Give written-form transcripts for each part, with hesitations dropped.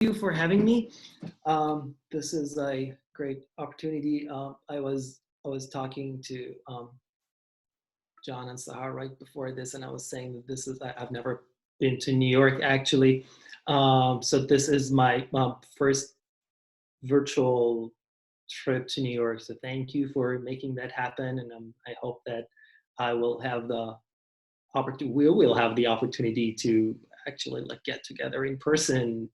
you for having me. This is a great opportunity. I was talking to John and Sahar right before this, and I was saying that I've never been to New York actually. So this is my first virtual trip to New York. So thank you for making that happen, and I hope that I will have the opportunity. We will have the opportunity to actually get together in person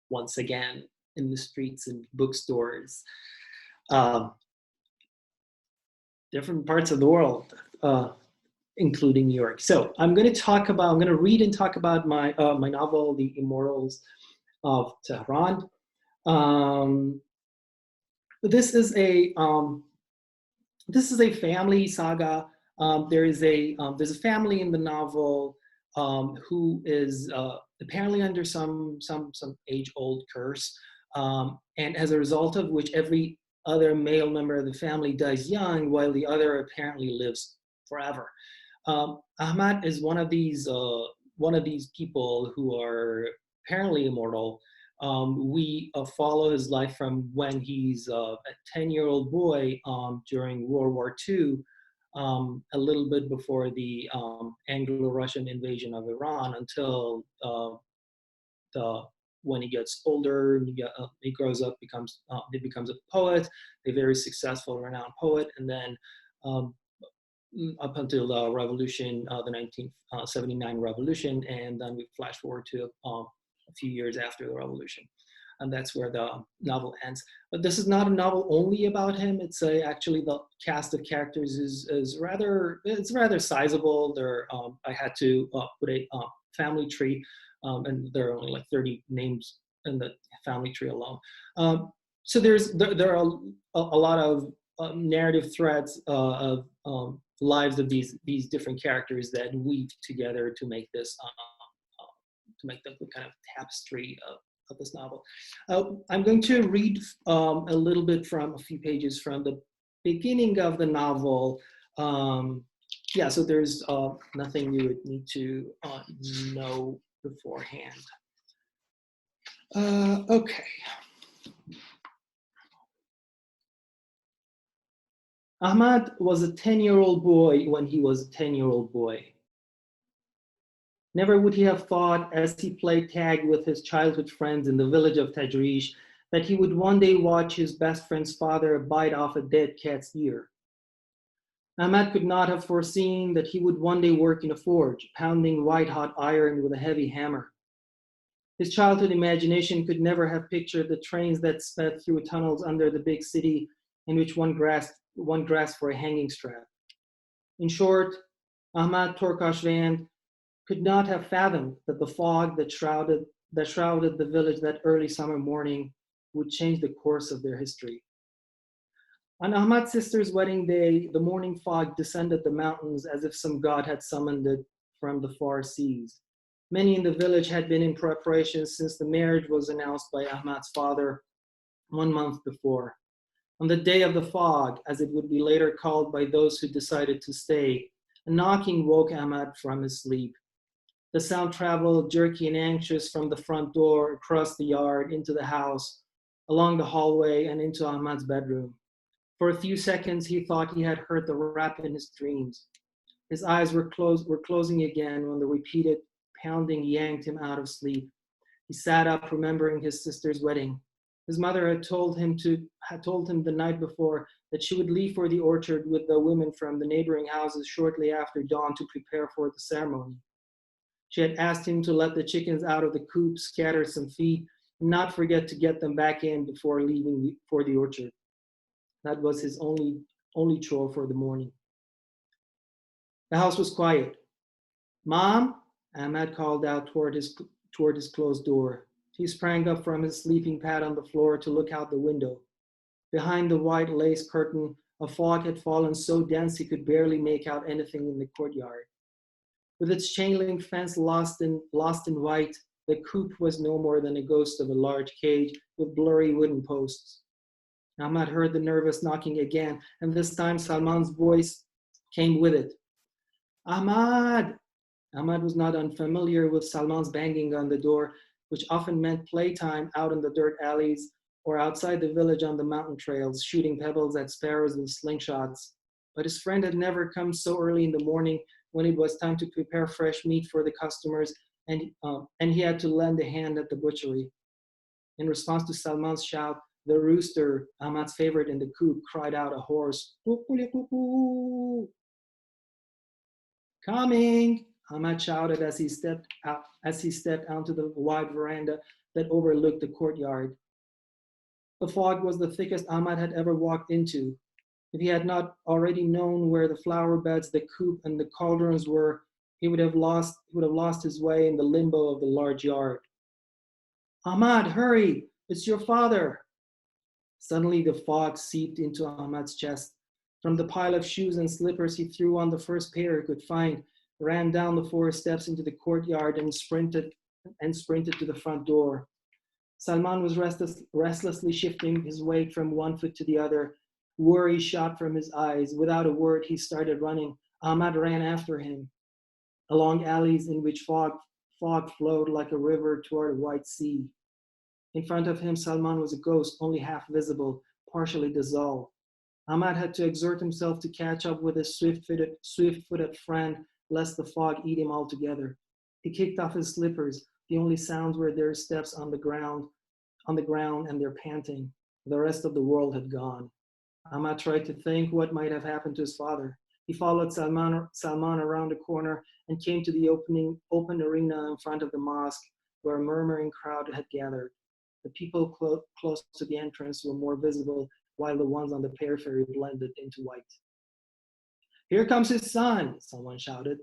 once again in the streets and bookstores, um, different parts of the world, including New York. So I'm going to read and talk about my novel, The Immortals of Tehran. This is a family saga. There's a family in the novel who is apparently under some age-old curse, and as a result of which every other male member of the family dies young, while the other apparently lives forever. Ahmad is one of these people who are apparently immortal. We follow his life from when he's a 10-year-old boy during World War II, a little bit before the Anglo-Russian invasion of Iran, until when he gets older, he grows up, he becomes a poet, a very successful, renowned poet, and then up until the revolution, the 1979 revolution, and then we flash forward to a few years after the revolution, and that's where the novel ends. But this is not a novel only about him. It's actually the cast of characters is rather sizable. I had to put a family tree, and there are only like 30 names in the family tree alone. So there are a lot of narrative threads of lives of these different characters that weave together to make this the kind of tapestry of this novel. I'm going to read a little bit from a few pages from the beginning of the novel. Yeah, so there's nothing you would need to know beforehand. Okay. Ahmad was a 10-year-old boy when he was a 10-year-old boy. Never would he have thought, as he played tag with his childhood friends in the village of Tajrish, that he would one day watch his best friend's father bite off a dead cat's ear. Ahmad could not have foreseen that he would one day work in a forge, pounding white-hot iron with a heavy hammer. His childhood imagination could never have pictured the trains that sped through tunnels under the big city in which one grasped for a hanging strap. In short, Ahmad Torkash-Vand could not have fathomed that the fog that shrouded the village that early summer morning would change the course of their history. On Ahmad's sister's wedding day, the morning fog descended the mountains as if some god had summoned it from the far seas. Many in the village had been in preparation since the marriage was announced by Ahmad's father 1 month before. On the day of the fog, as it would be later called by those who decided to stay, a knocking woke Ahmad from his sleep. The sound traveled, jerky and anxious, from the front door, across the yard, into the house, along the hallway, and into Ahmad's bedroom. For a few seconds, he thought he had heard the rap in his dreams. His eyes were closing again when the repeated pounding yanked him out of sleep. He sat up, remembering his sister's wedding. His mother had told him the night before that she would leave for the orchard with the women from the neighboring houses shortly after dawn to prepare for the ceremony. She had asked him to let the chickens out of the coop, scatter some feed, and not forget to get them back in before leaving for the orchard. That was his only chore for the morning. The house was quiet. "Mom," Ahmad called out toward his closed door. He sprang up from his sleeping pad on the floor to look out the window. Behind the white lace curtain, a fog had fallen so dense he could barely make out anything in the courtyard. With its chain-link fence lost in white, the coop was no more than a ghost of a large cage with blurry wooden posts. Ahmad heard the nervous knocking again, and this time Salman's voice came with it. "Ahmad!" Ahmad was not unfamiliar with Salman's banging on the door. which often meant playtime out in the dirt alleys or outside the village on the mountain trails, shooting pebbles at sparrows with slingshots. But his friend had never come so early in the morning when it was time to prepare fresh meat for the customers, and he had to lend a hand at the butchery. In response to Salman's shout, the rooster, Ahmad's favorite in the coop, cried out a hoarse, "Cuckoo-cuckoo." "Coming!" Ahmad shouted as he stepped onto the wide veranda that overlooked the courtyard. The fog was the thickest Ahmad had ever walked into. If he had not already known where the flower beds, the coop, and the cauldrons were, he would have lost his way in the limbo of the large yard. "Ahmad, hurry! It's your father!" Suddenly the fog seeped into Ahmad's chest. From the pile of shoes and slippers he threw on the first pair he could find, ran down the 4 steps into the courtyard and sprinted to the front door. Salman was restlessly shifting his weight from one foot to the other. Worry shot from his eyes. Without a word, he started running. Ahmad ran after him, along alleys in which fog flowed like a river toward a white sea. In front of him, Salman was a ghost, only half visible, partially dissolved. Ahmad had to exert himself to catch up with his swift-footed friend, lest the fog eat him altogether. He kicked off his slippers. The only sounds were their steps on the ground and their panting. The rest of the world had gone. Ahmad tried to think what might have happened to his father. He followed Salman around a corner and came to the open arena in front of the mosque, where a murmuring crowd had gathered. The people close to the entrance were more visible, while the ones on the periphery blended into white. "Here comes his son," someone shouted.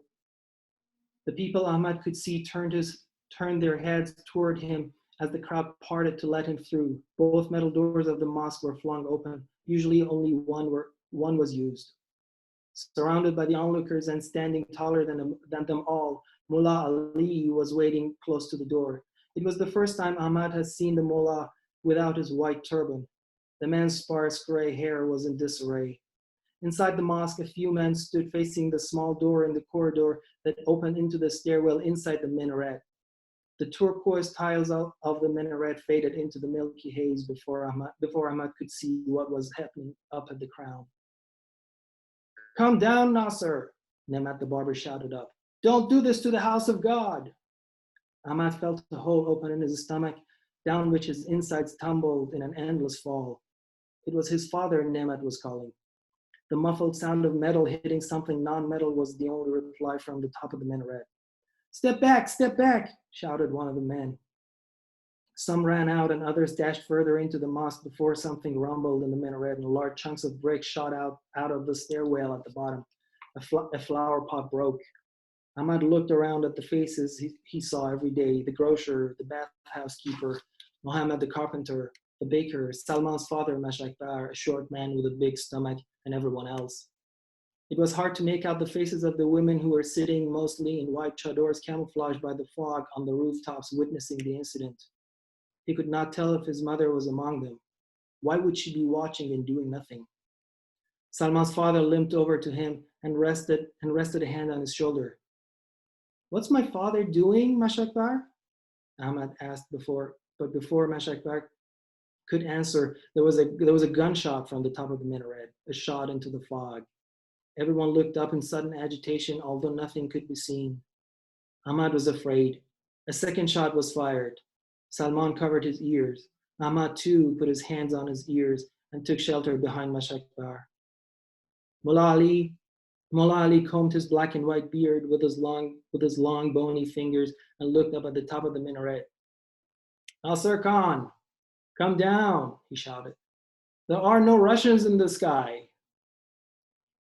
The people Ahmad could see turned their heads toward him as the crowd parted to let him through. Both metal doors of the mosque were flung open. Usually only one was used. Surrounded by the onlookers and standing taller than them all, Mullah Ali was waiting close to the door. It was the first time Ahmad had seen the mullah without his white turban. The man's sparse gray hair was in disarray. Inside the mosque, a few men stood facing the small door in the corridor that opened into the stairwell inside the minaret. The turquoise tiles of the minaret faded into the milky haze before Ahmad could see what was happening up at the crown. "Come down, Nasser," Nemat the barber shouted up. "Don't do this to the house of God." Ahmad felt a hole open in his stomach, down which his insides tumbled in an endless fall. It was his father Nemat was calling. The muffled sound of metal hitting something non-metal was the only reply from the top of the minaret. Step back, shouted one of the men. Some ran out and others dashed further into the mosque before something rumbled in the minaret and large chunks of brick shot out of the stairwell at the bottom. A flower pot broke. Ahmad looked around at the faces he saw every day: the grocer, the bathhouse keeper, Mohammed the carpenter, the baker, Salman's father, Mashakbar, a short man with a big stomach, and everyone else. It was hard to make out the faces of the women who were sitting mostly in white chadors camouflaged by the fog on the rooftops witnessing the incident. He could not tell if his mother was among them. Why would she be watching and doing nothing? Salman's father limped over to him and rested a hand on his shoulder. "What's my father doing, Mashakbar?" Ahmad asked before Mashakbar could answer, there was a gunshot from the top of the minaret, a shot into the fog. Everyone looked up in sudden agitation, although nothing could be seen. Ahmad was afraid. A second shot was fired. Salman covered his ears. Ahmad too put his hands on his ears and took shelter behind Mashakbar. Mullah Ali combed his black and white beard with his long bony fingers and looked up at the top of the minaret. "Nasser Khan, come down," he shouted. "There are no Russians in the sky."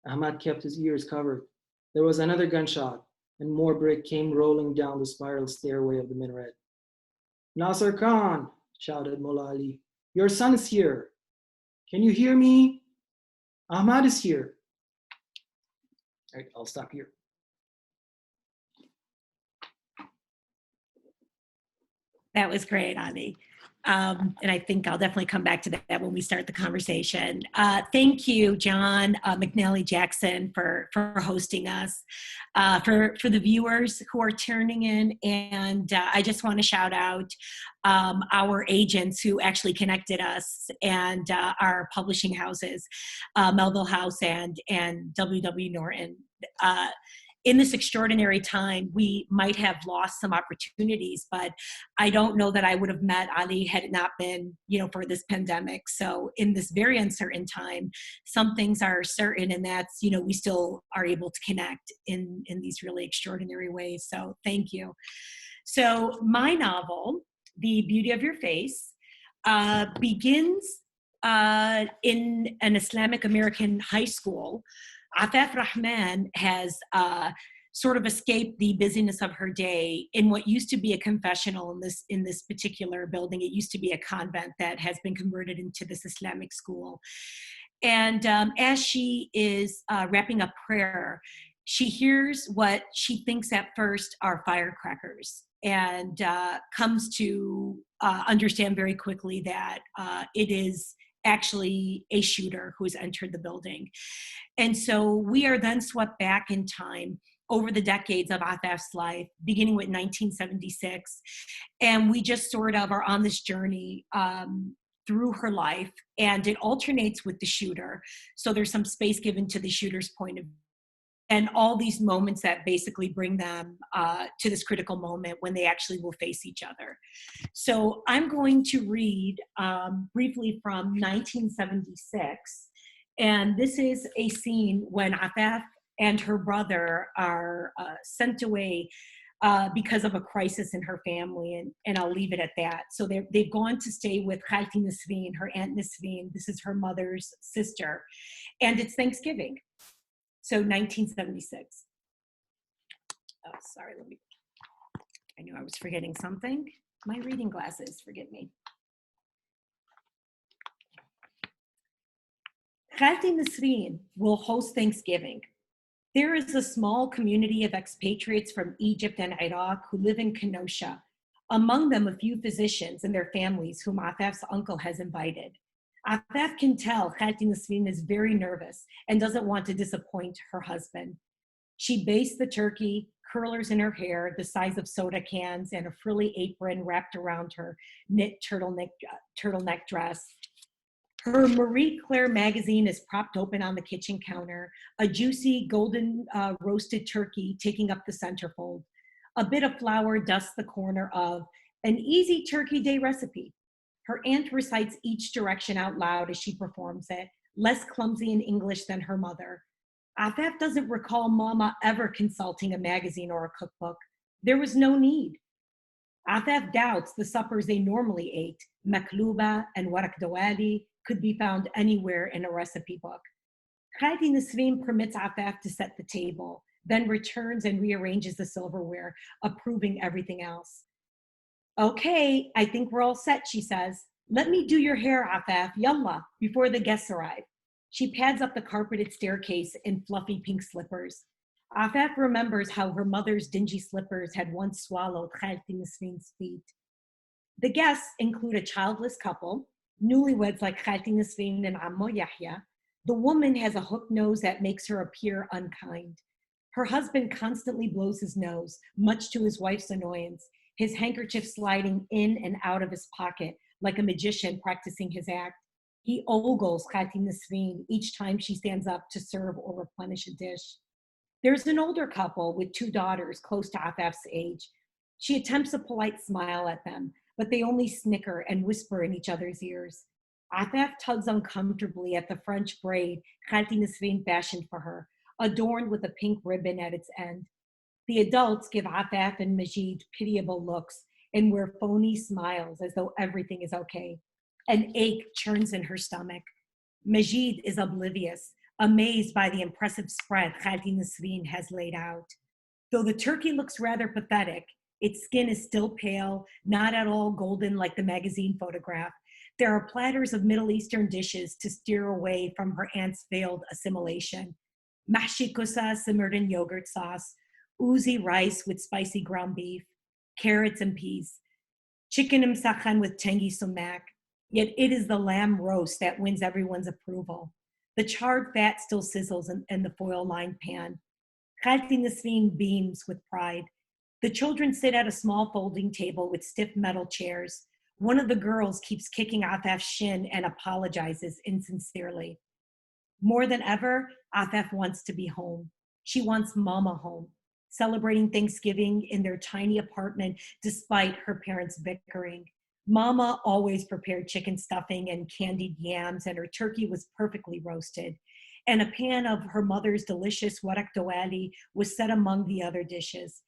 Ahmad kept his ears covered. There was another gunshot, and more brick came rolling down the spiral stairway of the minaret. "Nasser Khan," shouted Mullah Ali, "your son is here. Can you hear me? Ahmad is here." All right, I'll stop here. That was great, Ali. And I think I'll definitely come back to that when we start the conversation. Thank you, John McNally Jackson, for hosting us. For the viewers who are tuning in, and I just want to shout out our agents who actually connected us, and our publishing houses, Melville House and W.W. Norton. In this extraordinary time, we might have lost some opportunities, but I don't know that I would have met Ali had it not been, for this pandemic. So in this very uncertain time, some things are certain, and that's, we still are able to connect in these really extraordinary ways. So thank you. So my novel, The Beauty of Your Face, begins in an Islamic American high school. Afaf Rahman has sort of escaped the busyness of her day in what used to be a confessional in this particular building. It used to be a convent that has been converted into this Islamic school. And as she is wrapping up prayer, she hears what she thinks at first are firecrackers, and comes to understand very quickly that it is actually a shooter who has entered the building. And so we are then swept back in time over the decades of Afaf's life, beginning with 1976. And we just sort of are on this journey through her life, and it alternates with the shooter. So there's some space given to the shooter's point of view, and all these moments that basically bring them to this critical moment when they actually will face each other. So I'm going to read briefly from 1976. And this is a scene when Afaf and her brother are sent away because of a crisis in her family, and I'll leave it at that. So they've gone to stay with Khalti Nasreen, her Aunt Nasreen. This is her mother's sister, and it's Thanksgiving. So 1976. Oh, sorry, I knew I was forgetting something. My reading glasses, forgive me. Khalti Nasreen will host Thanksgiving. There is a small community of expatriates from Egypt and Iraq who live in Kenosha, among them a few physicians and their families whom Afaf's uncle has invited. Afaf can tell Khalti Nasreen is very nervous and doesn't want to disappoint her husband. She bastes the turkey, curlers in her hair the size of soda cans, and a frilly apron wrapped around her knit turtleneck dress. Her Marie Claire magazine is propped open on the kitchen counter, a juicy golden roasted turkey taking up the centerfold. A bit of flour dusts the corner of an easy turkey day recipe. Her aunt recites each direction out loud as she performs it, less clumsy in English than her mother. Afaf doesn't recall Mama ever consulting a magazine or a cookbook. There was no need. Afaf doubts the suppers they normally ate, makluba and warak dawali, could be found anywhere in a recipe book. Khalti Nasreen permits Afaf to set the table, then returns and rearranges the silverware, approving everything else. Okay, I think we're all set, she says. Let me do your hair, Afaf, yallah, before the guests arrive. She pads up the carpeted staircase in fluffy pink slippers. Afaf remembers how her mother's dingy slippers had once swallowed Khalti Nasreen's feet. The guests include a childless couple, newlyweds like Khalti Nasreen and Ammo Yahya. The woman has a hooked nose that makes her appear unkind. Her husband constantly blows his nose, much to his wife's annoyance, his handkerchief sliding in and out of his pocket like a magician practicing his act. He ogles Khalti Nasreen each time she stands up to serve or replenish a dish. There's an older couple with two daughters close to Afaf's age. She attempts a polite smile at them, but they only snicker and whisper in each other's ears. Afaf tugs uncomfortably at the French braid Khalti Nasreen fashioned for her, adorned with a pink ribbon at its end. The adults give Afaf and Majid pitiable looks and wear phony smiles as though everything is okay. An ache churns in her stomach. Majid is oblivious, amazed by the impressive spread Khalti Nasreen has laid out. Though the turkey looks rather pathetic, its skin is still pale, not at all golden like the magazine photograph. There are platters of Middle Eastern dishes to steer away from her aunt's veiled assimilation. Mahshi kusa simmered in yogurt sauce, oozy rice with spicy ground beef, carrots and peas. chicken msakhan with tengi sumac, yet it is the lamb roast that wins everyone's approval. The charred fat still sizzles in the foil-lined pan. Khalti Nasreen beams with pride. The children sit at a small folding table with stiff metal chairs. One of the girls keeps kicking Ataf's shin and apologizes insincerely. More than ever, Ataf wants to be home. She wants Mama home, celebrating Thanksgiving in their tiny apartment despite her parents' bickering. Mama always prepared chicken stuffing and candied yams, and her turkey was perfectly roasted. And a pan of her mother's delicious warak dawali was set among the other dishes.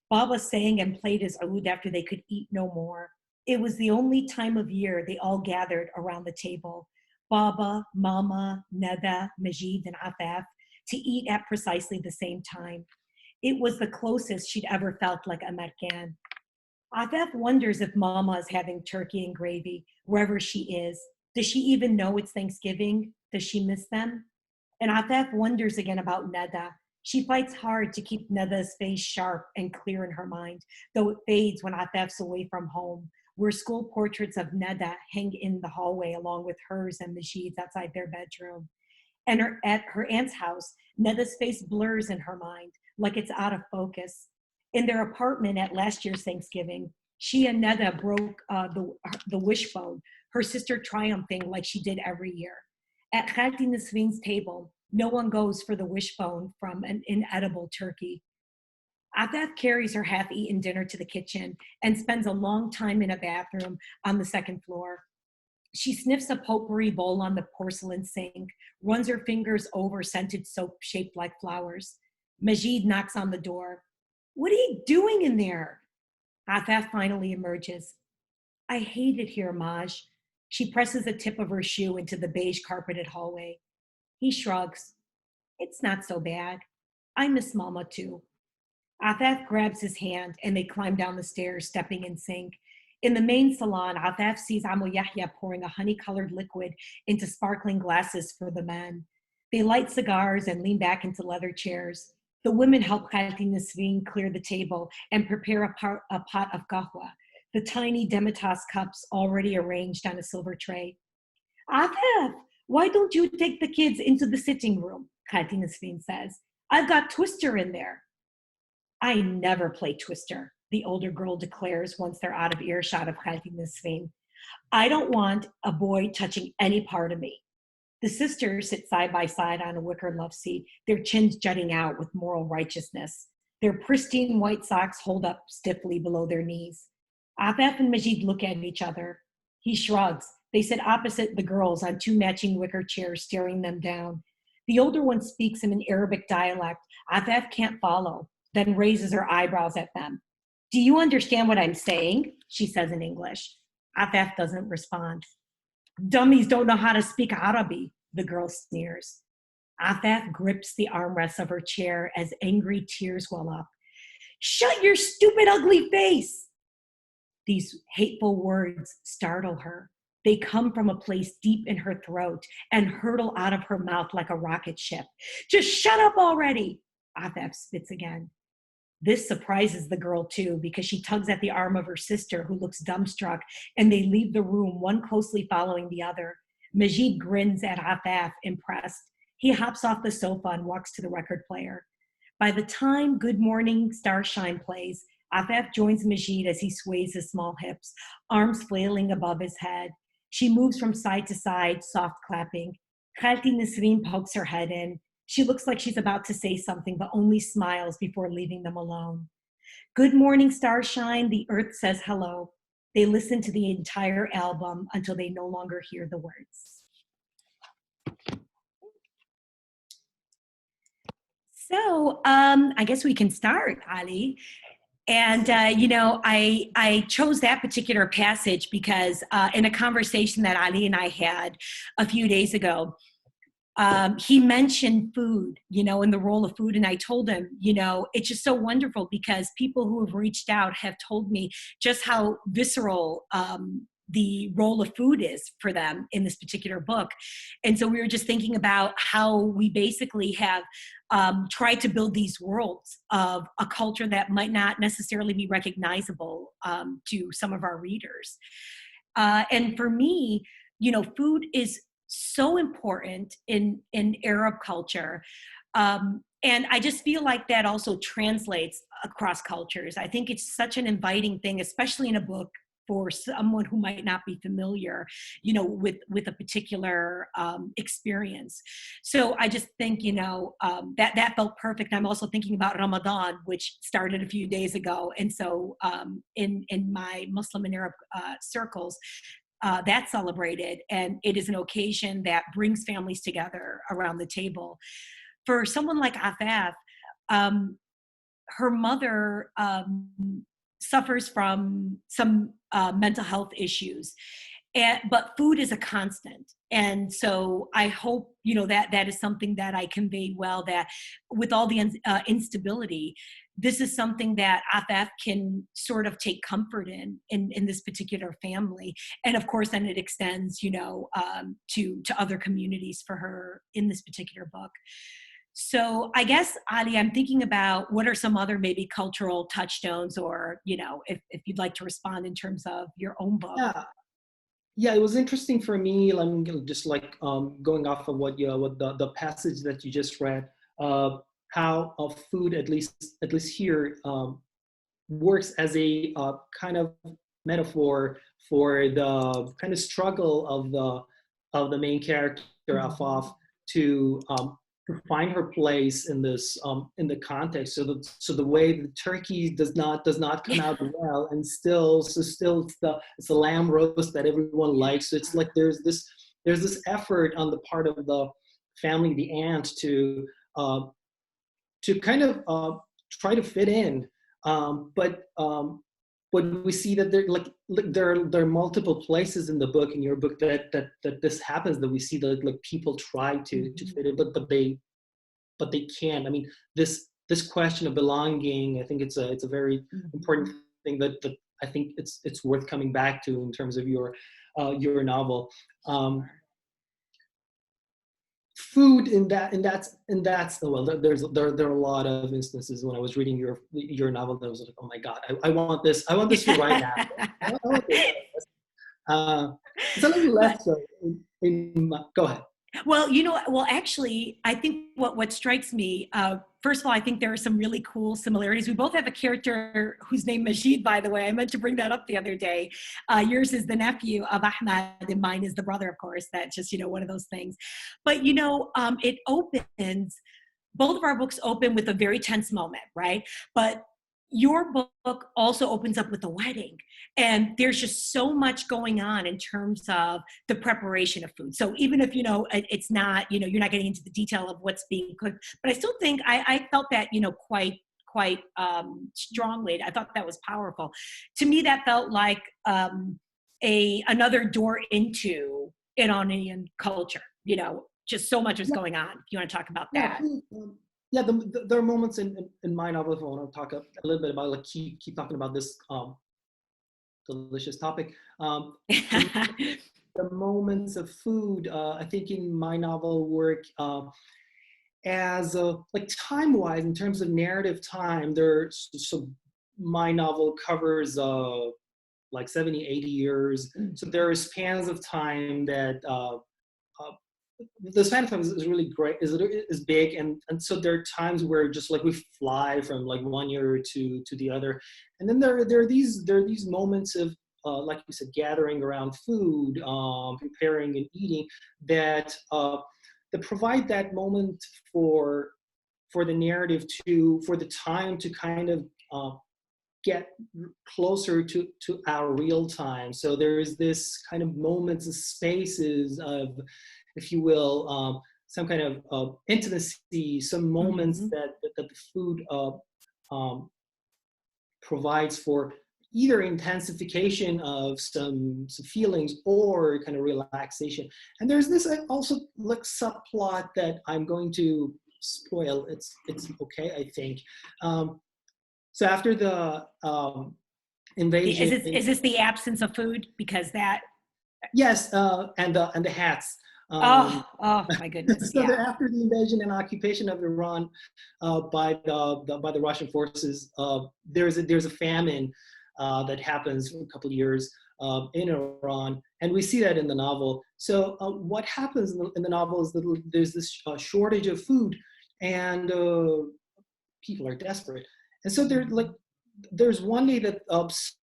Baba sang and played his oud after they could eat no more. It was the only time of year they all gathered around the table. Baba, Mama, Neda, Majid, and Ataf, to eat at precisely the same time. It was the closest she'd ever felt like American. Ataf wonders if Mama is having turkey and gravy wherever she is. Does she even know it's Thanksgiving? Does she miss them? And Ataf wonders again about Neda. She fights hard to keep Neda's face sharp and clear in her mind, though it fades when Ataf's away from home, where school portraits of Neda hang in the hallway along with hers and Majid's outside their bedroom. And at her aunt's house, Neda's face blurs in her mind, like it's out of focus. In their apartment at last year's Thanksgiving, she and Neda broke the wishbone, her sister triumphing like she did every year. At Khalti Nasreen's table, no one goes for the wishbone from an inedible turkey. Ataf carries her half-eaten dinner to the kitchen and spends a long time in a bathroom on the second floor. She sniffs a potpourri bowl on the porcelain sink, runs her fingers over scented soap shaped like flowers. Majid knocks on the door. "What are you doing in there?" Ataf finally emerges. "I hate it here, Maj." She presses the tip of her shoe into the beige carpeted hallway. He shrugs. "It's not so bad. I miss Mama too." Ataf grabs his hand and they climb down the stairs, stepping in sync. In the main salon, Ataf sees Amo Yahya pouring a honey-colored liquid into sparkling glasses for the men. They light cigars and lean back into leather chairs. The women help Khalti Nasreen clear the table and prepare a pot of kahwa, the tiny Demitas cups already arranged on a silver tray. "Ataf, why don't you take the kids into the sitting room?" Khalti Nasreen says. "I've got Twister in there." "I never play Twister," the older girl declares once they're out of earshot of Khalti Nasreen. "I don't want a boy touching any part of me." The sisters sit side by side on a wicker love seat, their chins jutting out with moral righteousness. Their pristine white socks hold up stiffly below their knees. Ataf and Majid look at each other. He shrugs. They sit opposite the girls on two matching wicker chairs, staring them down. The older one speaks in an Arabic dialect Ataf can't follow, then raises her eyebrows at them. "Do you understand what I'm saying?" she says in English. Ataf doesn't respond. "Dummies don't know how to speak Arabi," the girl sneers. Ataf grips the armrests of her chair as angry tears well up. "Shut your stupid, ugly face!" These hateful words startle her. They come from a place deep in her throat and hurtle out of her mouth like a rocket ship. "Just shut up already!" Ataf spits again. This surprises the girl too, because she tugs at the arm of her sister, who looks dumbstruck, and they leave the room, one closely following the other. Majid grins at Ataf, impressed. He hops off the sofa and walks to the record player. By the time Good Morning Starshine plays, Ataf joins Majid as he sways his small hips, arms flailing above his head. She moves from side to side, soft clapping. Khalti Nasreen pokes her head in. She looks like she's about to say something, but only smiles before leaving them alone. Good Morning Starshine, the earth says hello. They listen to the entire album until they no longer hear the words. So I guess we can start, Ali. And, I chose that particular passage because in a conversation that Ali and I had a few days ago, he mentioned food, and the role of food. And I told him, it's just so wonderful because people who have reached out have told me just how visceral the role of food is for them in this particular book. And so we were just thinking about how we basically have tried to build these worlds of a culture that might not necessarily be recognizable to some of our readers. And for me, food is so important in Arab culture. And I just feel like that also translates across cultures. I think it's such an inviting thing, especially in a book for someone who might not be familiar, with a particular experience. So I just think, that felt perfect. I'm also thinking about Ramadan, which started a few days ago. And so in my Muslim and Arab circles, that's celebrated, and it is an occasion that brings families together around the table. For someone like Afaf, her mother suffers from some mental health issues, but food is a constant. And so I hope, that is something that I conveyed well, that with all the instability, this is something that Afaf can sort of take comfort in this particular family. And of course, then it extends, to other communities for her in this particular book. So I guess, Ali, I'm thinking about what are some other maybe cultural touchstones, or, if you'd like to respond in terms of your own book. Yeah, it was interesting for me. I'm just going off of what the passage that you just read, how food, at least here, works as a kind of metaphor for the kind of struggle of the main character, Afaf, to find her place in this in the context. So the way the turkey does not come out well, and still it's the lamb roast that everyone likes. So it's like there's this effort on the part of the family, the aunt, to kind of try to fit in, but we see that there are multiple places in the book, in your book, that this happens, that we see that people try to fit in, but they can't. I mean, this question of belonging, I think it's a very important thing that I think it's worth coming back to in terms of your novel. Food well, there are a lot of instances when I was reading your novel that was like, oh my God, I want this for right now. I want this. It's a little less so go ahead. Well, actually, I think what strikes me, first of all, I think there are some really cool similarities. We both have a character whose name Majid, by the way. I meant to bring that up the other day. Yours is the nephew of Ahmad, and mine is the brother, of course. That's just, one of those things. But, it opens, both of our books open with a very tense moment, right? But your book also opens up with a wedding, and there's just so much going on in terms of the preparation of food. So even if it's not, you're not getting into the detail of what's being cooked, but I still think I felt that quite strongly. I thought that was powerful. To me, that felt like another door into Iranian culture. Just so much was going on. If you want to talk about that. Yeah, there are moments in my novel, if I want to talk a little bit about, keep talking about this delicious topic. The moments of food, I think in my novel work as time-wise, in terms of narrative time. So my novel covers 70, 80 years. So there are spans of time that the span of time is really great, is big, and so there are times where just we fly from one year to the other, and then there are these moments of like you said, gathering around food, preparing and eating, that provide that moment for the narrative for the time to kind of get closer to our real time. So there is this kind of moments and spaces of, if you will, some kind of intimacy, some moments that the food provides for either intensification of some feelings or kind of relaxation. And there's this also subplot that I'm going to spoil. It's okay, I think. So after the invasion. Is this the absence of food? Because that. Yes, and the hats. Oh my goodness! So Yeah. after the invasion and occupation of Iran by the Russian forces, there's a famine that happens for a couple of years in Iran, and we see that in the novel. So what happens in the novel is that there's this shortage of food, and people are desperate, and so there's one day that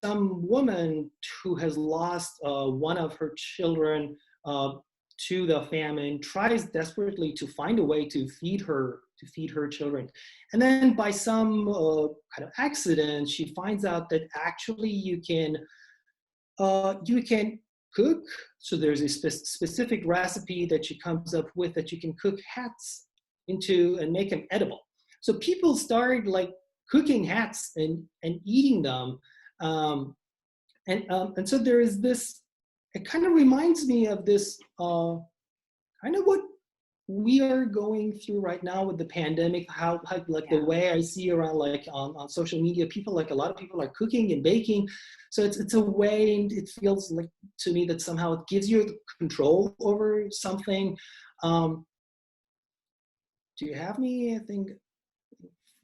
some woman who has lost one of her children to the famine tries desperately to find a way to feed her children, and then by some kind of accident she finds out that actually you can cook. So there's a specific recipe that she comes up with that you can cook hats into and make them edible. So people started like cooking hats and eating them, and so there is this. It kind of reminds me of this kind of what we are going through right now with the pandemic. How like the way I see around like on social media, people, like a lot of people are cooking and baking. So it's a way, and it feels like to me that somehow it gives you control over something. Do you have me? I think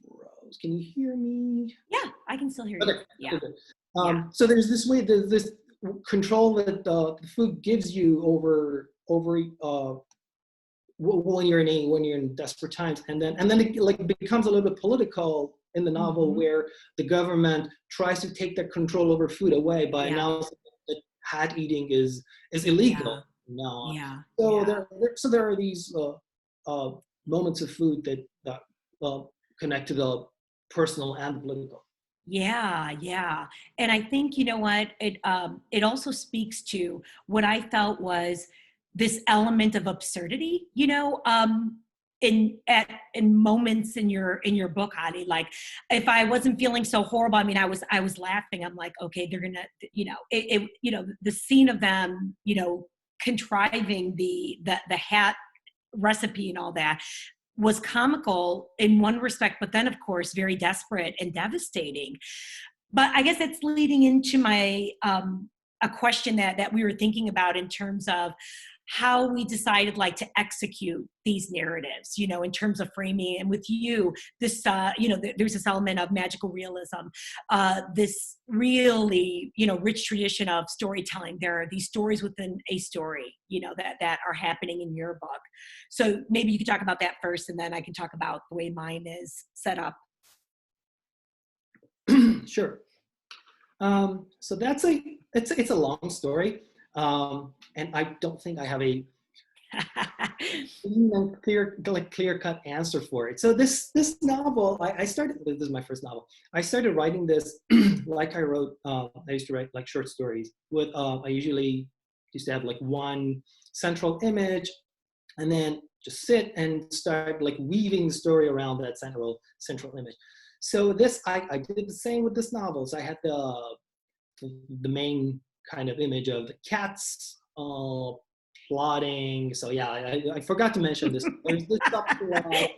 froze. Can you hear me? Yeah, I can still hear you. Okay. Yeah. So there's this way, there's this control that the food gives you over when you're in desperate times, and then it like becomes a little bit political in the novel, where the government tries to take that control over food away by announcing that hat eating is illegal now. So there are these moments of food that connect to the personal and the political. Yeah. And I think, you know what, it also speaks to what I felt was this element of absurdity, you know, in moments in your book, Ali. Like if I wasn't feeling so horrible, I mean, I was laughing. I'm like, okay, they're gonna, you know, the scene of them, you know, contriving the hat recipe and all that was comical in one respect, but then of course very desperate and devastating. But I guess that's leading into my a question that we were thinking about in terms of how we decided like to execute these narratives, you know, in terms of framing. And with you, this, you know, there's this element of magical realism, this really, you know, rich tradition of storytelling. There are these stories within a story, you know, that are happening in your book. So maybe you could talk about that first, and then I can talk about the way mine is set up. Sure. So that's it's a long story. And I don't think I have a clear-cut answer for it. So this novel, I started. This is my first novel. I started writing this like I wrote. I used to write like short stories. I usually used to have like one central image, and then just sit and start like weaving the story around that central image. So this I did the same with this novel. So I had the main kind of image of the cats plotting. So yeah, I forgot to mention this. There's this subplot,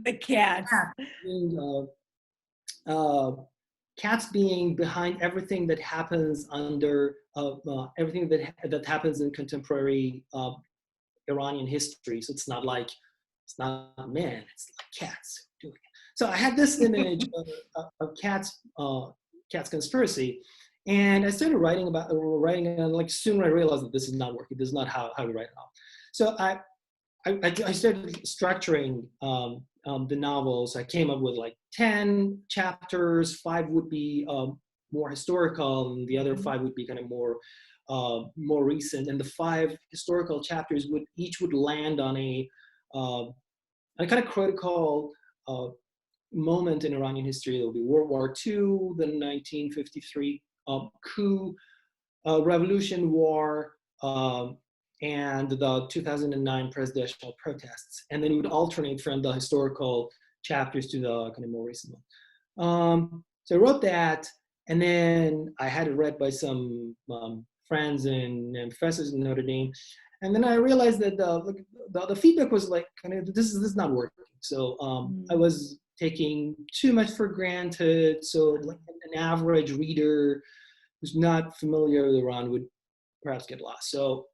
the cats. Cats being behind everything that happens everything that happens in contemporary Iranian history. So it's not men, it's like cats doing it. So I had this image of cats conspiracy. And I started writing, and like soon I realized that this is not working. This is not how to write it off. So I started structuring the novels. I came up with like 10 chapters. 5 would be more historical, and the other 5 would be kind of more recent. And the 5 historical chapters would land on a kind of critical moment in Iranian history. There will be World War II, the 1953 coup, revolution, war, and the 2009 presidential protests. And then we would alternate from the historical chapters to the kind of more recent one. So I wrote that, and then I had it read by some friends and professors in Notre Dame. And then I realized that the feedback was like, kind of, this is not working. So I was taking too much for granted. So like an average reader who's not familiar with Iran would perhaps get lost. So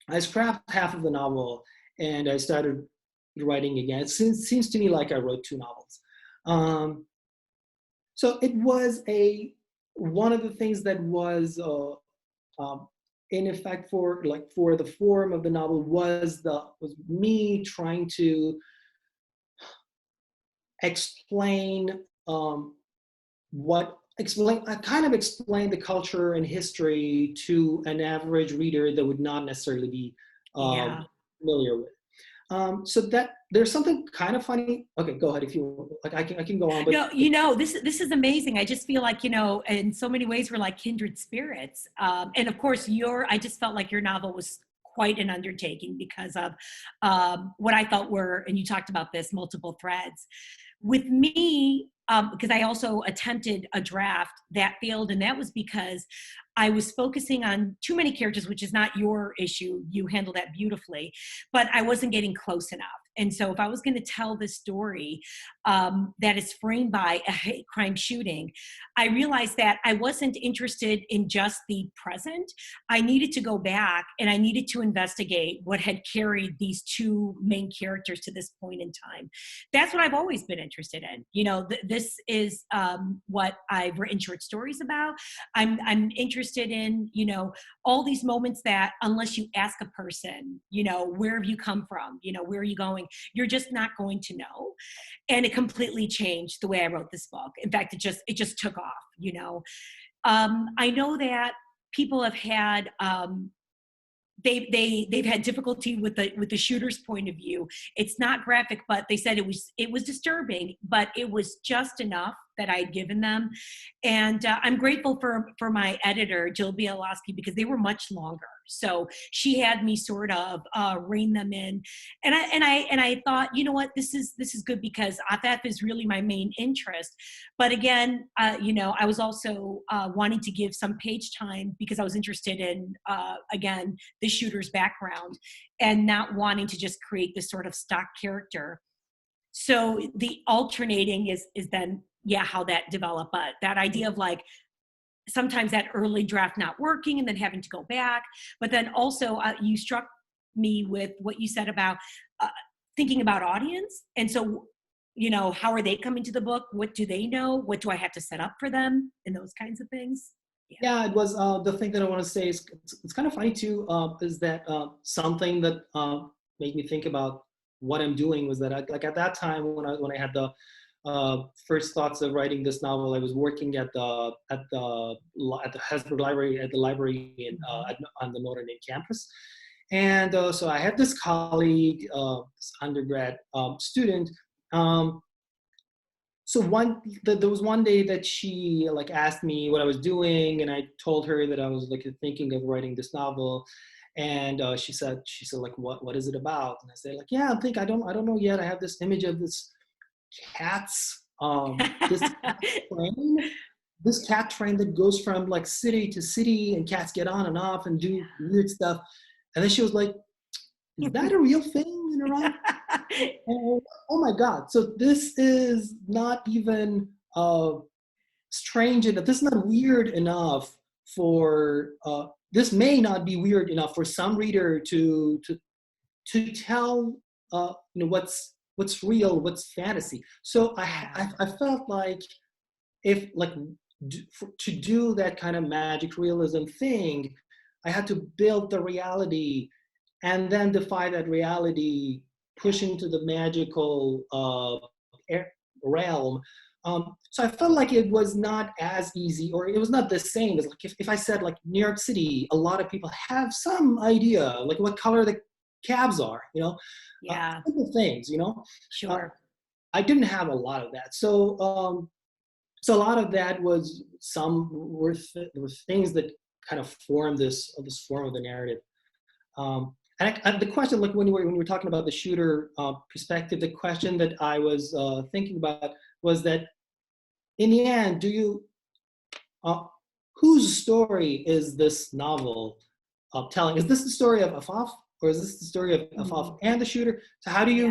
I scrapped half of the novel and I started writing again. It seems to me like I wrote two novels. So it was one of the things that was in effect for the form of the novel was me trying to explain explain the culture and history to an average reader that would not necessarily be Yeah. familiar with. So that there's something kind of funny. Okay, go ahead if you like. I can go on. But No, this is amazing. I just feel like, in so many ways we're like kindred spirits. And of course, I just felt like your novel was quite an undertaking because of what I felt were, and you talked about this, multiple threads. With me, because I also attempted a draft that failed, and that was because I was focusing on too many characters, which is not your issue. You handle that beautifully, but I wasn't getting close enough. And so if I was going to tell this story that is framed by a hate crime shooting, I realized that I wasn't interested in just the present. I needed to go back and I needed to investigate what had carried these two main characters to this point in time. That's what I've always been interested in. This is what I've written short stories about. I'm interested in, all these moments that unless you ask a person, where have you come from? Where are you going? You're just not going to know. And it completely changed the way I wrote this book. In fact, it just took off, I know that people have had, they've had difficulty with the shooter's point of view. It's not graphic, but they said it was disturbing, but it was just enough that I had given them. And I'm grateful for my editor, Jill Bielowski, because they were much longer. So she had me sort of rein them in. And I thought, you know what, this is good because Afaf is really my main interest. But again, I was also wanting to give some page time because I was interested in, again, the shooter's background and not wanting to just create this sort of stock character. So the alternating is then, how that developed. But that idea of like, sometimes that early draft not working and then having to go back. But then also you struck me with what you said about thinking about audience. And so, how are they coming to the book? What do they know? What do I have to set up for them? And those kinds of things. Yeah, it was the thing that I want to say is it's kind of funny too, is that something that made me think about what I'm doing was that at that time when I had the first thoughts of writing this novel, I was working at the Hesburgh Library, at the library on the Notre Dame campus. And so I had this colleague, this undergrad student. So there was one day that she asked me what I was doing, and I told her that I was thinking of writing this novel. And she said what is it about? And I said I don't know yet. I have this image of this cats, this cat train that goes from city to city, and cats get on and off and do weird stuff. And then she was like, "Is that a real thing in Iran?" Oh my God! So this is not even strange enough. This is not weird enough for. This may not be weird enough for some reader to tell what's real, what's fantasy. So I felt like if to do that kind of magic realism thing, I had to build the reality and then defy that reality, push into the magical realm. So I felt like it was not as easy, or it was not the same as if I said New York City, a lot of people have some idea what color the cabs are, Yeah. simple things, Sure. I didn't have a lot of that. So so a lot of that was were things that kind of formed this form of the narrative. And the question, when we were talking about the shooter perspective, the question that I was thinking about was that in the end, whose story is this novel telling? Is this the story of Afaf, or is this the story of Afaf and the shooter? So how do you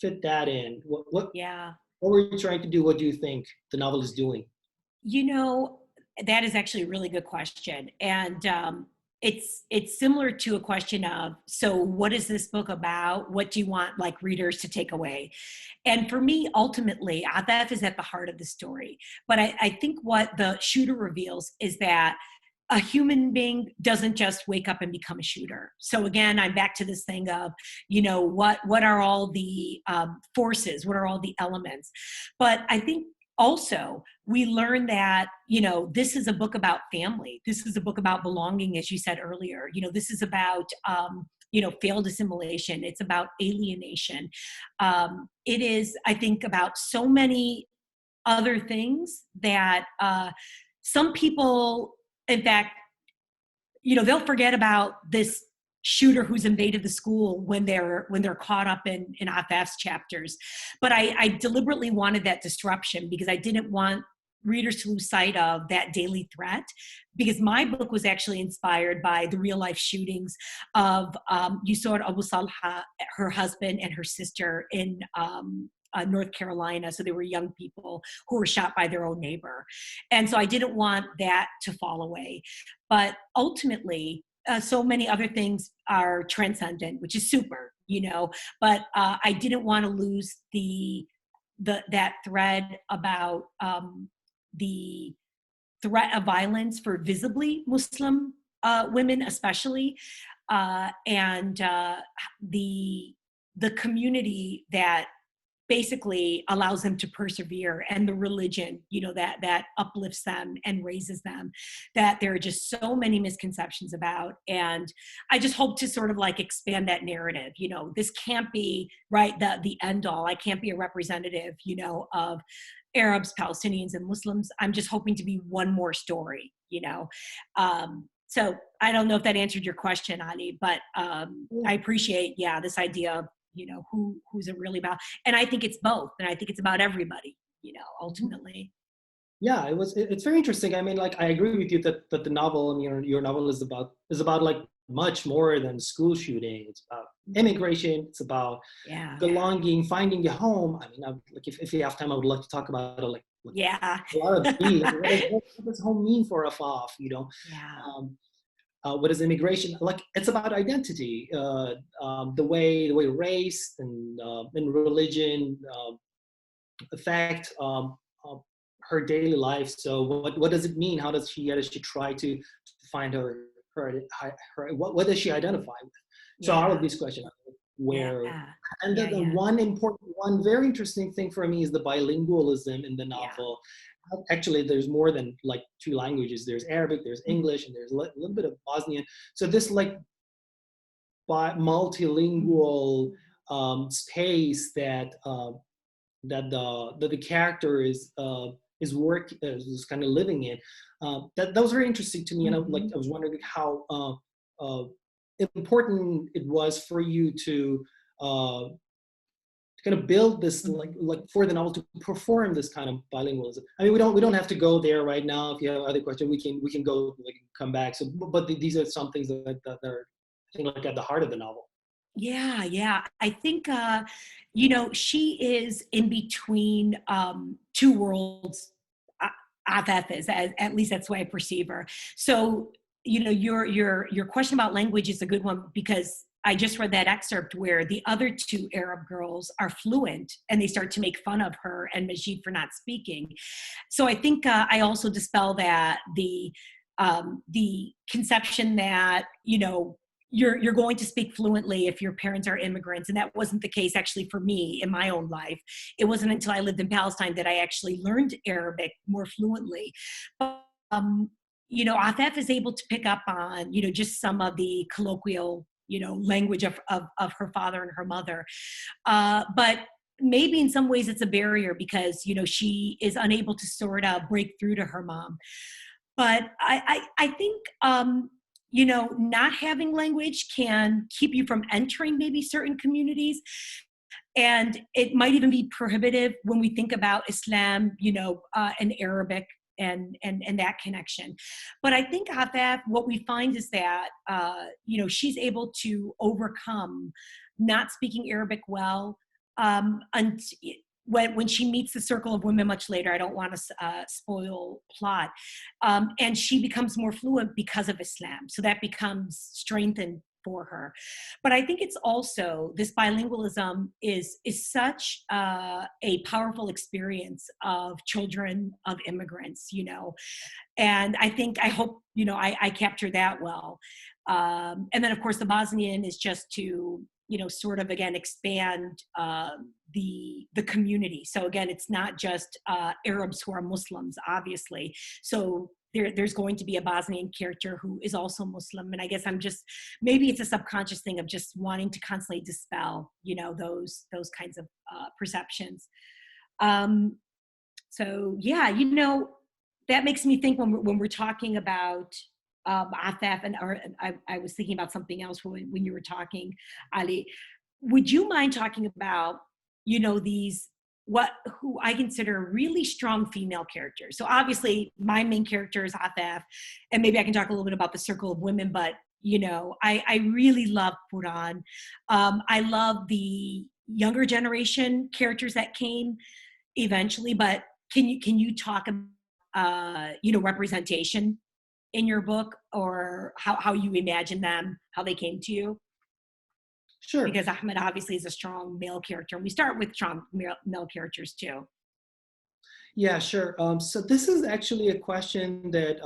fit that in? What? Yeah. What were you trying to do? What do you think the novel is doing? You know, that is actually a really good question. And it's similar to a question of, so what is this book about? What do you want like readers to take away? And for me, ultimately, Ataf is at the heart of the story. But I think what the shooter reveals is that a human being doesn't just wake up and become a shooter. So again, I'm back to this thing of, what are all the forces? What are all the elements? But I think also we learn that, this is a book about family. This is a book about belonging, as you said earlier. This is about, failed assimilation. It's about alienation. It is, I think, about so many other things that some people, in fact, they'll forget about this shooter who's invaded the school when they're caught up in Afaf's chapters. But I deliberately wanted that disruption because I didn't want readers to lose sight of that daily threat, because my book was actually inspired by the real life shootings of Yusor Abu Salha, her husband, and her sister in North Carolina. So they were young people who were shot by their own neighbor. And so I didn't want that to fall away. But ultimately, so many other things are transcendent, which is super, but I didn't want to lose that thread about the threat of violence for visibly Muslim women, especially, and the community that basically allows them to persevere, and the religion, that uplifts them and raises them, that there are just so many misconceptions about. And I just hope to sort of like expand that narrative. This can't be the end all. I can't be a representative, of Arabs, Palestinians, and Muslims. I'm just hoping to be one more story, so I don't know if that answered your question, Ali, but I appreciate, this idea of, who's it really about? And I think it's both. And I think it's about everybody, ultimately. Yeah, it's very interesting. I mean, like, I agree with you that the novel, and your novel is about like much more than school shooting. It's about immigration. It's about belonging, finding a home. I mean, like if you have time, I would love to talk about it, like a lot of things. What does home mean for Afaf? What is immigration? Like, it's about identity, the way race and religion affect her daily life. So what does it mean? How does she try to find her what does she identify with? So all of these questions, one very interesting thing for me is the bilingualism in the novel. Actually, there's more than like two languages. There's Arabic, there's English, and there's a little bit of Bosnian. So this like multilingual space that the character is kind of living in. That was very interesting to me, and I was wondering how important it was for you to kind of build this like for the novel to perform this kind of bilingualism. I mean, we don't have to go there right now. If you have other questions, we can go come back. So, but these are some things that are, I think, like at the heart of the novel. Yeah. I think she is in between two worlds. Afaf is, at least that's the way I perceive her. So your question about language is a good one, because I just read that excerpt where the other two Arab girls are fluent and they start to make fun of her and Majid for not speaking. So I think I also dispel that the conception that, you're going to speak fluently if your parents are immigrants. And that wasn't the case actually for me in my own life. It wasn't until I lived in Palestine that I actually learned Arabic more fluently. But, Afaf is able to pick up on, just some of the colloquial, language of her father and her mother. But maybe in some ways it's a barrier because, she is unable to sort of break through to her mom. But I think, not having language can keep you from entering maybe certain communities. And it might even be prohibitive when we think about Islam, and Arabic and that connection. But I think Afaf, what we find is that, she's able to overcome not speaking Arabic well, when she meets the circle of women much later, I don't want to spoil plot, and she becomes more fluent because of Islam. So that becomes strengthened for her. But I think it's also, this bilingualism is such a powerful experience of children of immigrants, you know. And I hope, you know, I capture that well. And then of course the Bosnian is just to, you know, sort of again expand the community. So again, it's not just Arabs who are Muslims, obviously. So there's going to be a Bosnian character who is also Muslim. And I guess I'm just, maybe it's a subconscious thing of just wanting to constantly dispel, you know, those kinds of perceptions. So yeah, you know, that makes me think when we're talking about Afaf, and I was thinking about something else when you were talking, Ali. Would you mind talking about, you know, who I consider really strong female characters? So obviously my main character is Afaf, and maybe I can talk a little bit about the circle of women, but you know, I really love Quran. I love the younger generation characters that came eventually, but can you talk about, you know, representation in your book, or how you imagine them, how they came to you? Sure. Because Ahmed obviously is a strong male character, and we start with strong male characters too. Yeah, sure. So this is actually a question that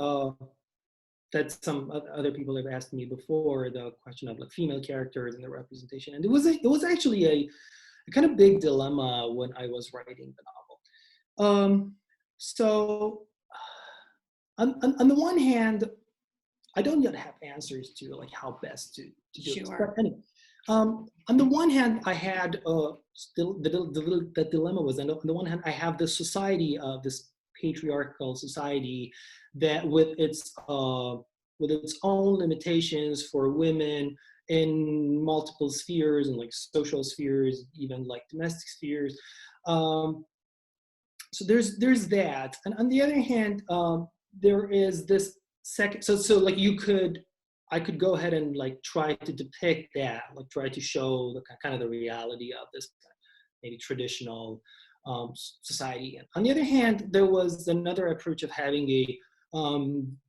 some other people have asked me before, the question of like female characters and the representation. And it was actually a kind of big dilemma when I was writing the novel. So on the one hand, I don't yet have answers to like how best to do Sure. this. But anyway, on the one hand, I had the dilemma was, on the one hand, I have this society, this patriarchal society that with its own limitations for women in multiple spheres and like social spheres, even like domestic spheres. So there's that, and on the other hand, there is this second. So like I could go ahead and like try to depict that, like try to show the kind of the reality of this maybe traditional society. And on the other hand, there was another approach of having a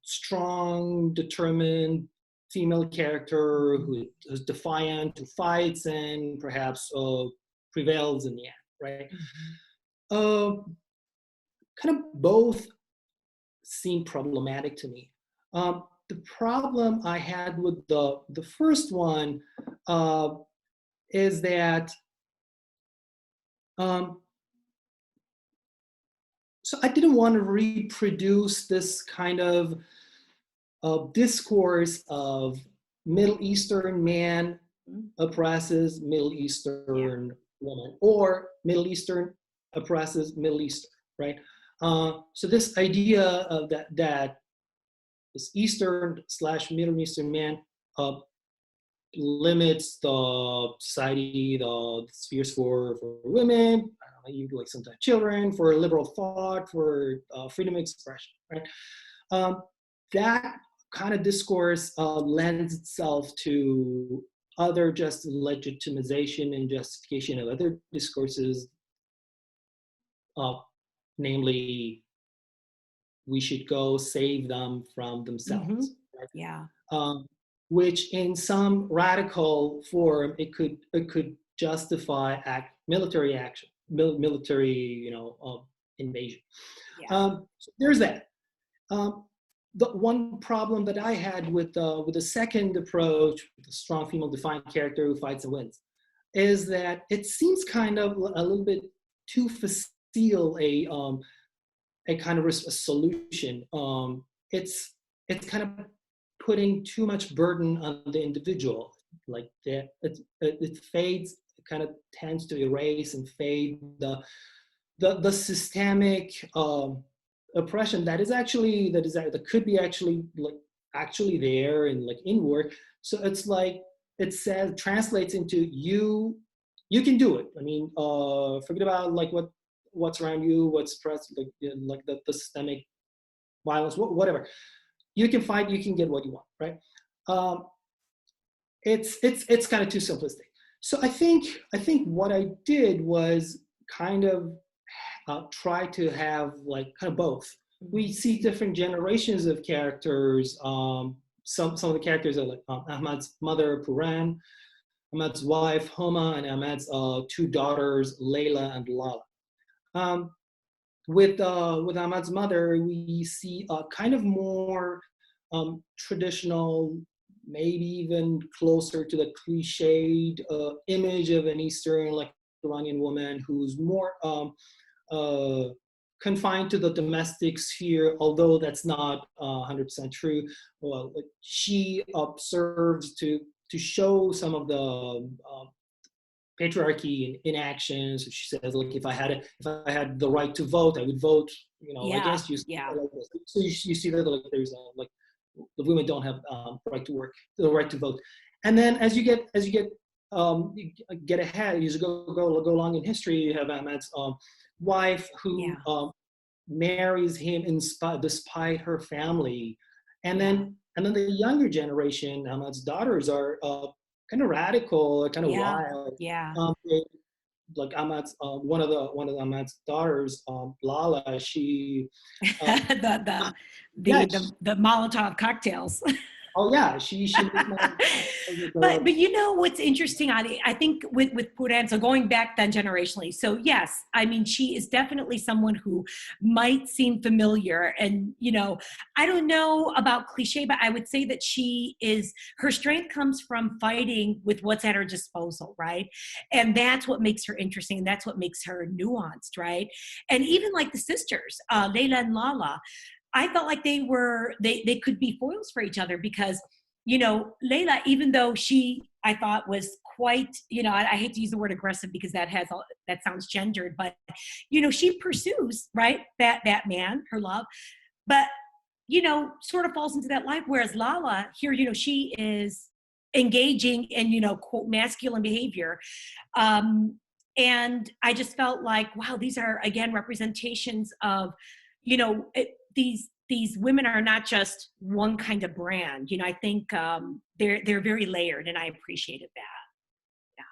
strong, determined female character who is defiant, who fights, and perhaps prevails in the end, right? Mm-hmm. Kind of both seem problematic to me. The problem I had with the first one is that so I didn't want to reproduce this kind of discourse of Middle Eastern man oppresses Middle Eastern woman, or Middle Eastern oppresses Middle Eastern, right? So this idea of that this Eastern / Middle Eastern man limits the society, the spheres for women, you like sometimes children, for liberal thought, for freedom of expression, right? That kind of discourse lends itself to other just legitimization and justification of other discourses, namely, we should go save them from themselves. Mm-hmm. Right? Yeah. Which in some radical form, it could justify military action, military, invasion. Yeah. So there's that. The one problem that I had with the second approach, the strong female defined character who fights and wins, is that it seems kind of a little bit too facile a kind of a solution. It's kind of putting too much burden on the individual, like that. It fades, it kind of tends to erase and fade the systemic oppression that could be actually there and like inward. So it's like it translates into you can do it. I mean, forget about like what's around you, what's pressed, like the systemic violence, whatever. You can fight, you can get what you want, right? It's kind of too simplistic. So I think what I did was kind of try to have like kind of both. We see different generations of characters. Some of the characters are like Ahmad's mother, Puran, Ahmad's wife, Homa, and Ahmad's two daughters, Layla and Lala. Um, with Ahmad's mother, we see kind of more traditional, maybe even closer to the cliched image of an Eastern, like Iranian woman who's more uh, confined to the domestic sphere, although that's not 100% true. Well, like she observes to show some of the patriarchy in action. So she says, like, if I had the right to vote, I would vote, against you. Yeah. So you see that like there's like the women don't have right to work, the right to vote. And then as you get ahead, as you go along in history, you have Ahmad's wife who marries him despite her family, and then the younger generation, Ahmad's daughters are kind of radical, kind of wild. Yeah. Like Ahmad's one of the Ahmad's daughters, Lala. She the Molotov cocktails. Oh yeah, she but you know what's interesting, Ali? I think with Puran, so going back then generationally, so yes, I mean, she is definitely someone who might seem familiar, and I don't know about cliche, but I would say that her strength comes from fighting with what's at her disposal, right? And that's what makes her interesting, and that's what makes her nuanced, right? And even like the sisters, Layla and Lala, I felt like they could be foils for each other because, Layla, even though I thought was quite, I hate to use the word aggressive because that sounds gendered, but, she pursues, right, that man, her love, but, sort of falls into that life. Whereas Lala here, she is engaging in, quote, masculine behavior. And I just felt like, wow, these are, again, representations of, these women are not just one kind of brand. I think they're very layered, and I appreciated that. Yeah.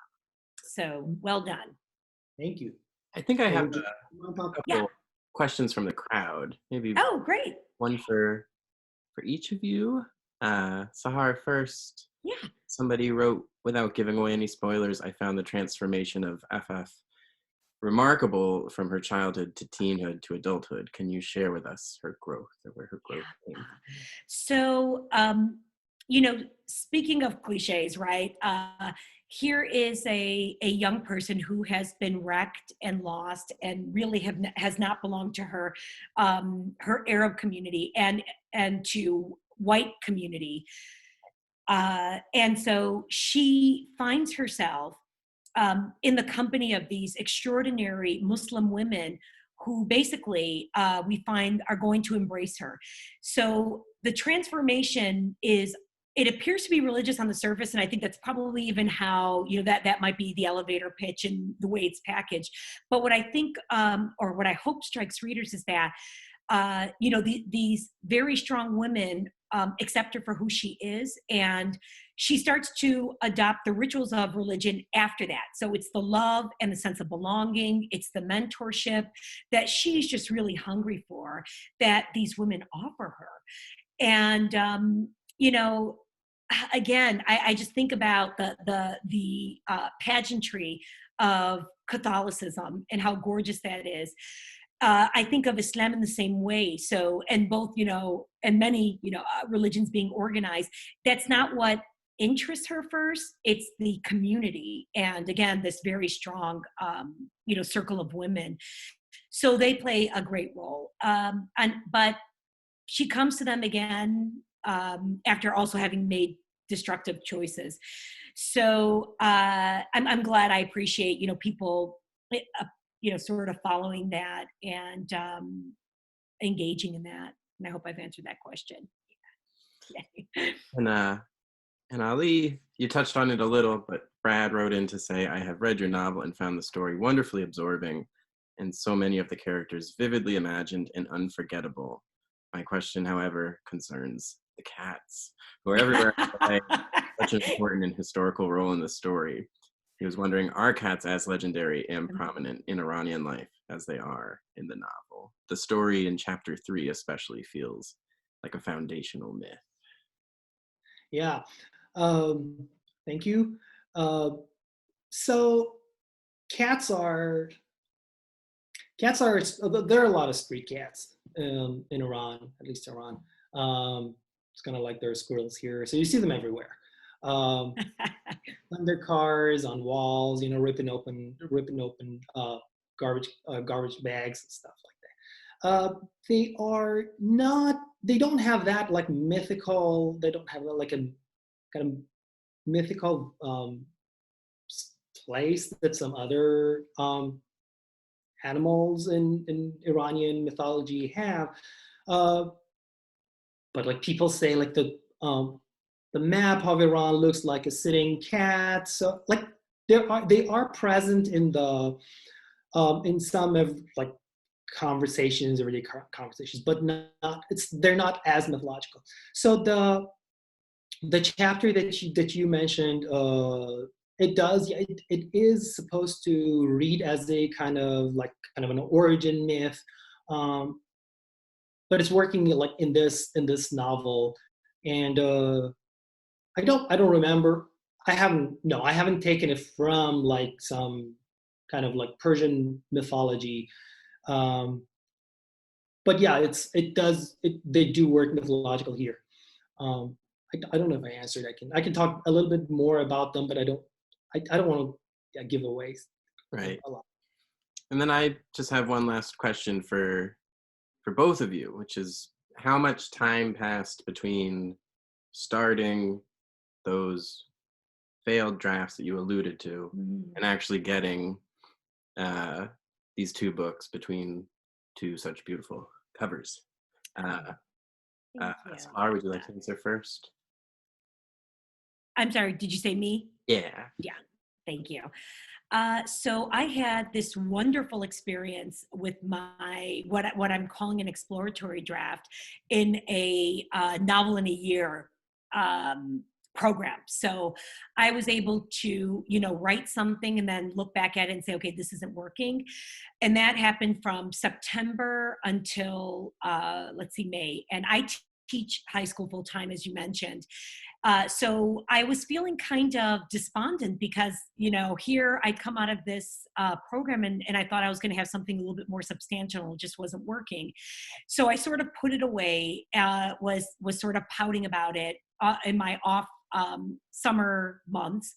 So well done. Thank you. I think I have a couple questions from the crowd. Maybe. Oh, great. One for each of you. Sahar first. Yeah. Somebody wrote, without giving away any spoilers, I found the transformation of FF remarkable from her childhood to teenhood to adulthood. Can you share with us her growth, or where her growth came? So, speaking of cliches, right? Here is a young person who has been wrecked and lost, and really has not belonged to her Arab community and to white community, and so she finds herself in the company of these extraordinary Muslim women who basically we find are going to embrace her. So the transformation it appears to be religious on the surface, and I think that's probably even how, that might be the elevator pitch and the way it's packaged. But what I think, or what I hope strikes readers is that, these very strong women accept her for who she is, and she starts to adopt the rituals of religion after that. So it's the love and the sense of belonging, it's the mentorship that she's just really hungry for, that these women offer her. And again, I just think about the pageantry of Catholicism and how gorgeous that is. I think of Islam in the same way. So, and both, and many, religions being organized, that's not what interests her first. It's the community. And again, this very strong, circle of women. So they play a great role. But she comes to them again after also having made destructive choices. So I'm glad, I appreciate, people, sort of following that and engaging in that. And I hope I've answered that question. And Ali, you touched on it a little, but Brad wrote in to say, I have read your novel and found the story wonderfully absorbing and so many of the characters vividly imagined and unforgettable. My question, however, concerns the cats, who are everywhere and play such an important and historical role in the story. He was wondering, are cats as legendary and prominent in Iranian life as they are in the novel? The story in chapter 3 especially feels like a foundational myth. Yeah. Thank you. So cats are there are a lot of street cats in Iran, at least Iran. It's kind of like there are squirrels here, so you see them everywhere. Um, Under cars, on walls, ripping open garbage bags and stuff like that. They are not. They don't have that like mythical. They don't have like a kind of mythical place that some other animals in Iranian mythology have. Uh, but like people say, like the map of Iran looks like a sitting cat. So like they are present in some of like conversations, everyday conversations, but not they're not as mythological. So the chapter that you mentioned, it is supposed to read as a kind of an origin myth, but it's working like in this novel, and I don't remember. I haven't taken it from like some kind of like Persian mythology. Um, but yeah, they do work mythological here. Um, I don't know if I answered. I can talk a little bit more about them, but I don't want to give away Right. a lot. And then I just have one last question for both of you, which is how much time passed between starting those failed drafts that you alluded to and actually getting these two books between two such beautiful covers. Sahar, would you like to answer first? I'm sorry, did you say me? Yeah. Yeah, thank you. So I had this wonderful experience with my what I'm calling an exploratory draft in a novel in a year program. So I was able to, write something and then look back at it and say, okay, this isn't working. And that happened from September until let's see, May. And I teach high school full time, as you mentioned. So I was feeling kind of despondent because, here I'd come out of this program and I thought I was going to have something a little bit more substantial. It just wasn't working. So I sort of put it away, was sort of pouting about it in my off summer months.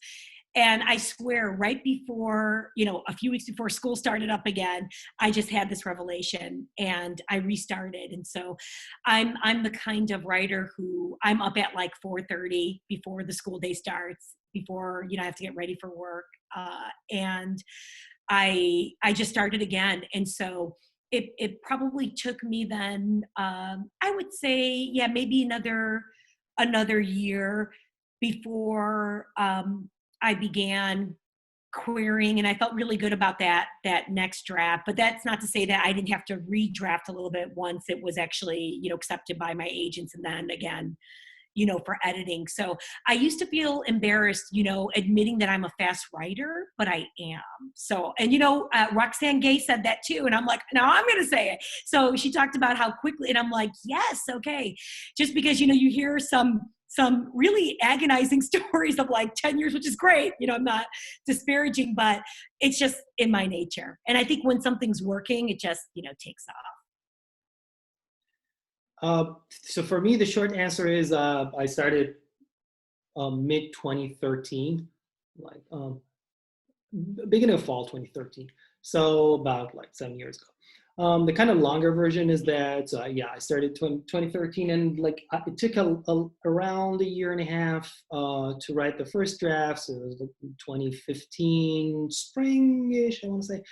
And I swear, right before, a few weeks before school started up again, I just had this revelation and I restarted. And so I'm the kind of writer who I'm up at like 4:30 before the school day starts, before, I have to get ready for work. And I just started again. And so it probably took me then, I would say, yeah, maybe another year before I began querying, and I felt really good about that next draft. But that's not to say that I didn't have to redraft a little bit once it was actually, accepted by my agents, and then again, for editing. So I used to feel embarrassed, admitting that I'm a fast writer, but I am. So, and Roxane Gay said that too, and I'm like, no, I'm going to say it. So she talked about how quickly, and I'm like, yes, okay. Just because you hear some really agonizing stories of like 10 years, which is great. I'm not disparaging, but it's just in my nature. And I think when something's working, it just, takes off. So for me, the short answer is I started mid 2013, like beginning of fall 2013. So about like 7 years ago. The kind of longer version is that, I started 2013, and like it took around a year and a half to write the first draft. So it was like 2015 spring-ish, I want to say.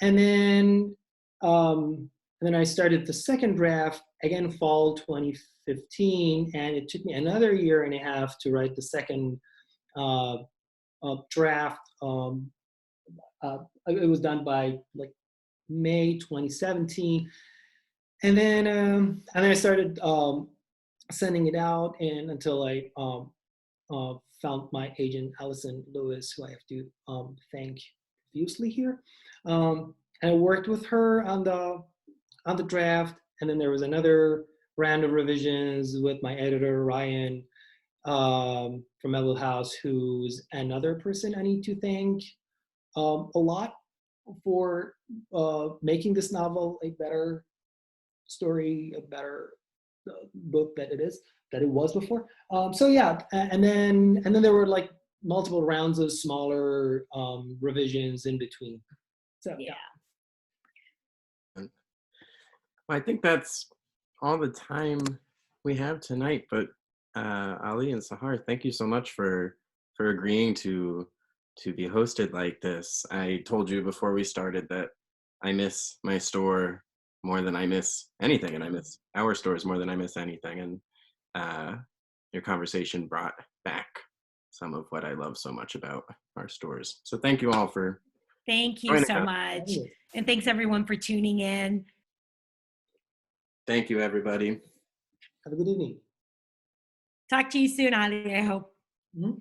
And then I started the second draft again fall 2015, and it took me another year and a half to write the second draft. It was done by like May 2017, and then I started sending it out, and until I found my agent, Allison Lewis, who I have to thank profusely here. And I worked with her on the draft, and then there was another round of revisions with my editor, Ryan, from Melville House, who's another person I need to thank a lot for making this novel a better story, a better book that it was before. So yeah, and then there were like multiple rounds of smaller revisions in between. So yeah. Well, I think that's all the time we have tonight, but Ali and Sahar, thank you so much for agreeing to be hosted like this. I told you before we started that I miss my store more than I miss anything, and I miss our stores more than I miss anything. And your conversation brought back some of what I love so much about our stores. So thank you all for Thank you joining so us. much. And thanks everyone for tuning in. Thank you, everybody. Have a good evening. Talk to you soon, Ali, I hope. Mm-hmm.